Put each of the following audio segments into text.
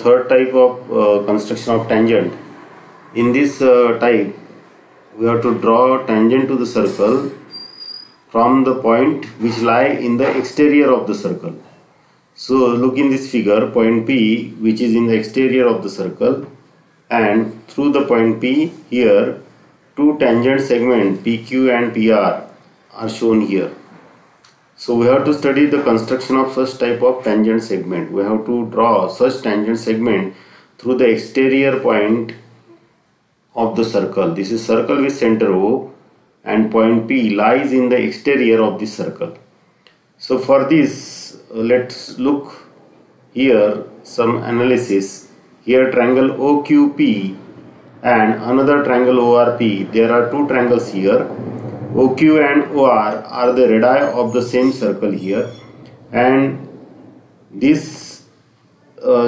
third type of construction of tangent. In this type, we have to draw tangent to the circle from the point which lie in the exterior of the circle. So look in this figure, point P which is in the exterior of the circle, and through the point P here two tangent segments PQ and PR are shown here. So we have to study the construction of such type of tangent segment. We have to draw such tangent segment through the exterior point of the circle. This is circle with center O, and point P lies in the exterior of this circle. So for this, let's look here some analysis. Here triangle OQP and another triangle ORP. There are two triangles here. OQ and OR are the radii of the same circle here, and this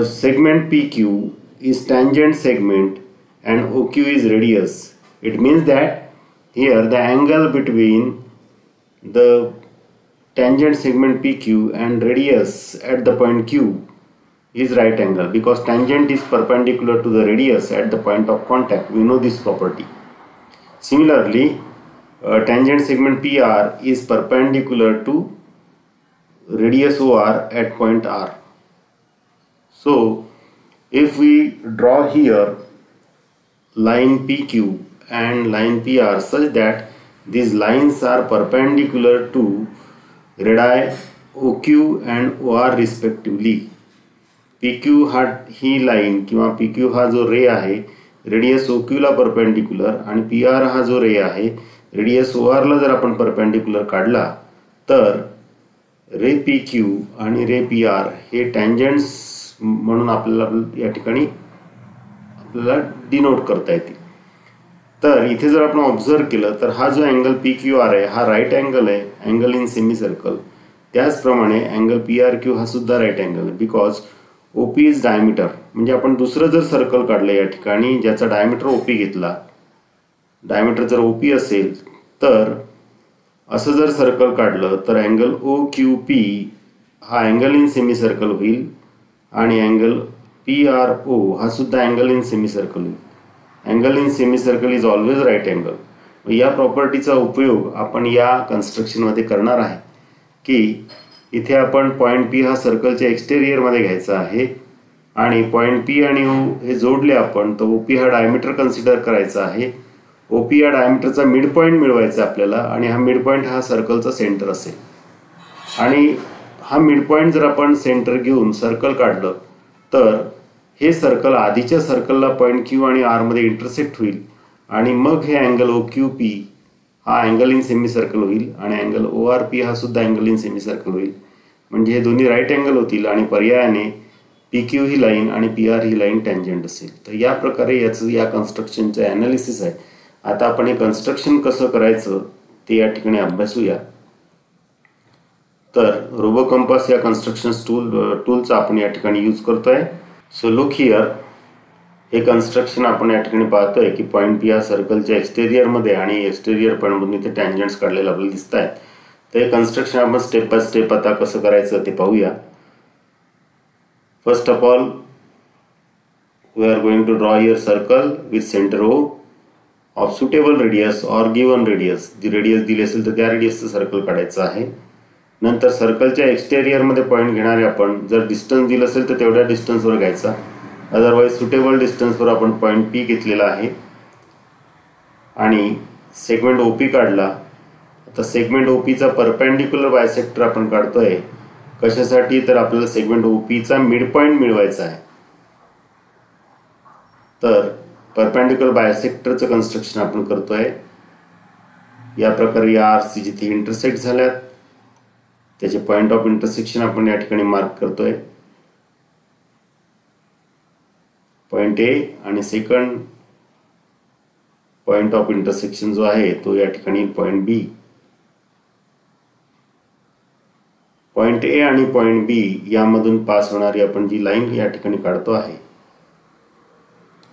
segment PQ is tangent segment and OQ is radius. It means that here the angle between the tangent segment PQ and radius at the point Q is right angle, because tangent is perpendicular to the radius at the point of contact. We know this property. Similarly, tangent segment PR is perpendicular to radius OR at point R. So if we draw here line PQ and line PR such that these lines are perpendicular to radii OQ and OR respectively. PQ हा ही line किंवा PQ हा जो रे आहे radius OQ ला perpendicular, आणि PR हा जो रे आहे रेडियस OR ला जर आपण परपेंडिक्युलर काढला तर रे PQ आणि रे PR हे टँजंट्स म्हणून आपल्याला या ठिकाणी आपल्याला डिनोट करता येतील. तर इथे जर आपण ऑब्झर्व केलं तर हा जो अँगल PQR आहे हा राईट अँगल आहे, अँगल इन सेमी सर्कल. त्याचप्रमाणे अँगल PRQ हा सुद्धा राईट अँगल आहे, बिकॉज OP इज डायमीटर. म्हणजे आपण दुसरं जर सर्कल काढलं या ठिकाणी ज्याचा डायमीटर OP घेतला, डायमीटर जर OP असेल तर असं जर सर्कल काढलं तर अँगल OQP हा अँगल इन सेमी सर्कल होईल आणि अँगल PRO हा सुद्धा अँगल इन सेमी सर्कल होईल. Angle in semi circle is always right angle. या प्रॉपर्टीचा उपयोग आपण या कन्स्ट्रक्शनमध्ये करणार आहे की इथे आपण पॉईंट P हा सर्कलच्या एक्सटेरियरमध्ये घ्यायचा आहे आणि पॉईंट P आणि O हे जोडले आपण तर OP हा डायमीटर कन्सिडर करायचा आहे. OP या डायमीटरचा मिड पॉईंट मिळवायचा आपल्याला, आणि हा मिड पॉईंट हा सर्कलचा सेंटर असेल. आणि हा मिड पॉईंट जर आपण सेंटर घेऊन सर्कल काढलं तर हे सर्कल आधीच्या सर्कलला पॉईंट Q आणि R मध्ये इंटरसेक्ट होईल, आणि मग हे अँगल OQP हा अँगल इन सेमी सर्कल होईल आणि अँगल ORP हा सुद्धा अँगल इन सेमी सर्कल होईल. म्हणजे हे दोन्ही राईट अँगल होतील आणि पर्यायाने PQ ही लाईन आणि PR ही लाईन टँजंट असेल. तर या प्रकारे याचं या कन्स्ट्रक्शनचं ॲनालिसिस आहे. आता आपण हे कन्स्ट्रक्शन कसं करायचं ते या ठिकाणी अभ्यासूया. तर रोबो कंपास या कन्स्ट्रक्शन टूलचा आपण या ठिकाणी यूज करतोय. सो लुक हिअर, हे कन्स्ट्रक्शन आपण या ठिकाणी पाहतोय की पॉईंट P हा सर्कलच्या एक्सटेरियरमध्ये आणि एक्सटेरियर पॉईंटमधून इथे टँजंट्स काढलेले आपल्याला दिसत आहेत. तर हे कन्स्ट्रक्शन आपण स्टेप बाय स्टेप आता कसं करायचं ते पाहूया. First of all we are going to draw here circle with centre O of suitable radius or given radius. जी रेडियस दिली असेल तर त्या रेडियसचं सर्कल काढायचं आहे. नंतर सर्कलच्या एक्सटेरियरमध्ये पॉईंट घेणारे आपण जर डिस्टन्स दिलं असेल तर तेवढ्या डिस्टन्सवर घ्यायचा, अदरवाईज सुटेबल डिस्टन्सवर आपण पॉईंट P घेतलेला आहे आणि सेगमेंट OP काढला. आता सेगमेंट OPचा परपेंडिक्युलर बायसेक्टर आपण काढतोय. कशासाठी? तर आपल्याला सेगमेंट OPचा मिड पॉईंट मिळवायचा आहे. तर परपेंडिक्युलर बायसेक्टरचं कन्स्ट्रक्शन आपण करतोय. या प्रकारे या RC जिथे इंटरसेक्ट झाल्यात त्याचे पॉईंट ऑफ इंटरसेक्शन आपण या ठिकाणी मार्क करतोय. पॉईंट A आणि सेकंड पॉईंट ऑफ इंटरसेक्शन जो आहे तो या ठिकाणी पॉईंट B. पॉईंट A आणि पॉईंट B यामधून पास होणारी आपण जी लाईन या ठिकाणी काढतो आहे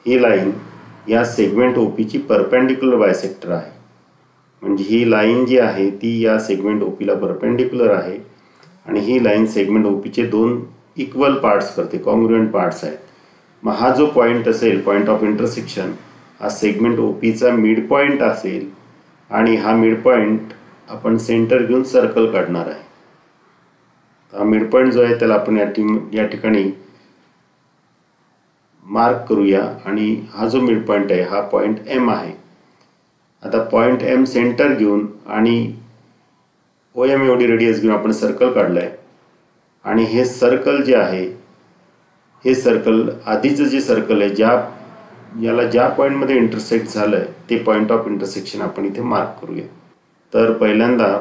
ही लाईन या सेगमेंट OPची परपेंडिक्युलर बायसेक्टर आहे. म्हणजे ही लाईन जी आहे ती या सेगमेंट OPला परपेंडिक्युलर आहे आणि ही लाईन सेगमेंट OPचे दोन इक्वल पार्ट्स करते, कॉन्ग्रुएंट पार्ट्स आहेत. मग हा जो पॉईंट असेल, पॉईंट ऑफ इंटरसेक्शन, हा सेगमेंट OPचा मिड पॉईंट असेल आणि हा मिड पॉईंट आपण सेंटर घेऊन सर्कल काढणार आहे. हा मिड पॉईंट जो आहे त्याला आपण या ठिकाणी मार्क करूया आणि हा जो मिड पॉईंट आहे हा पॉईंट M आहे. आता पॉईंट M सेंटर घेऊन आणि OM एवढी रेडियस घेऊन आपण सर्कल काढलाय आणि हे सर्कल जे आहे, हे सर्कल आधीचं जे सर्कल आहे याला ज्या पॉईंटमध्ये इंटरसेक्ट झालंय ते पॉईंट ऑफ इंटरसेक्शन आपण इथे मार्क करूया. तर पहिल्यांदा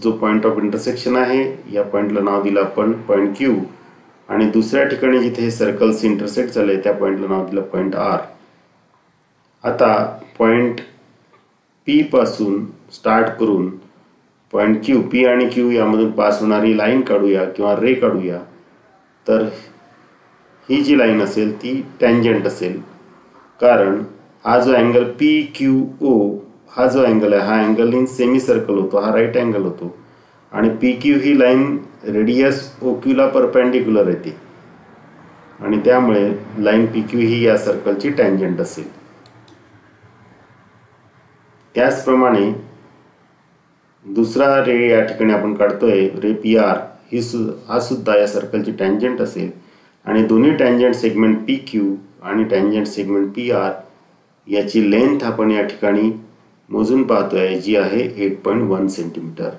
जो पॉईंट ऑफ इंटरसेक्शन आहे या पॉईंटला नाव दिलं आपण पॉईंट Q आणि दुसऱ्या ठिकाणी जिथे हे सर्कल्स इंटरसेक्ट झाले त्या पॉईंटला नाव दिलं पॉईंट R. आता पॉईंट P पासून स्टार्ट करून पॉईंट Q, P आणि Q यामधून पास होणारी लाईन काढूया किंवा रे काढूया. तर ही जी लाईन असेल ती टँजंट असेल, कारण हा जो अँगल PQO हा जो अँगल आहे हा अँगल इन सेमी सर्कल होतो, हा राईट अँगल होतो आणि PQ ही लाईन रेडियस OQ ला परपेंडिक्युलर येते आणि त्यामुळे लाईन PQ ही या सर्कलची टँजंट असेल. त्याचप्रमाणे दुसरा रे या ठिकाणी आपण काढतोय रे PR, हा सुद्धा या सर्कलची टँजंट असेल आणि दोन्ही टँजंट सेगमेंट PQ आणि टँजंट सेगमेंट PR याची लेंथ आपण या ठिकाणी मोजून पाहतोय, जी आहे 8.1 सेंटीमीटर.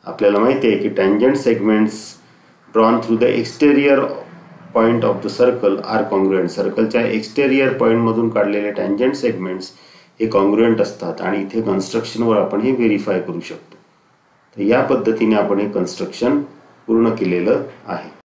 आपल्याला माहिती आहे की tangent segments drawn through the exterior point of the circle are congruent. सर्कलच्या एक्सटेरियर पॉईंटमधून काढलेले टँजंट सेगमेंट्स हे कॉन्ग्रुएंट असतात आणि इथे कन्स्ट्रक्शनवर आपण हे व्हेरीफाय करू शकतो. तर या पद्धतीने आपण हे कन्स्ट्रक्शन पूर्ण केलेलं आहे.